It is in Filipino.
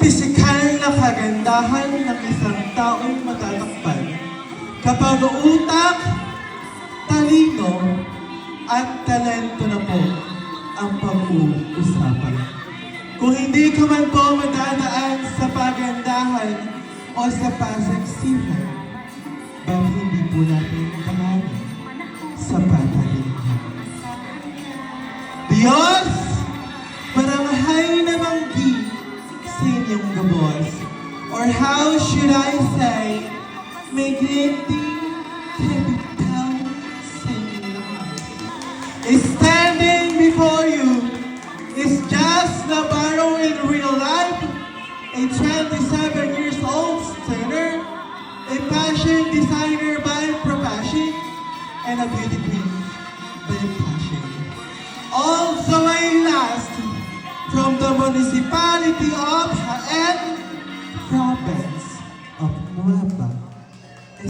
pisikal na kagandahan ng isang taong matatakpan kapag utak, talino, at talento na po ang pag-uusapan. Kung hindi ka man po madadaan sa pagandahan o sa paseksihan, bakit hindi po natin tanganin sa patalinhan? Diyos, baranghay na manggi sa inyong gabos, or how should I say, may glinting kapital sa inyong eyes. Standing before you is just Navarro in real life, a 27 years old singer, a fashion designer by profession, and a beauty queen by passion. Also a last from the municipality of Jaén, province of Nueva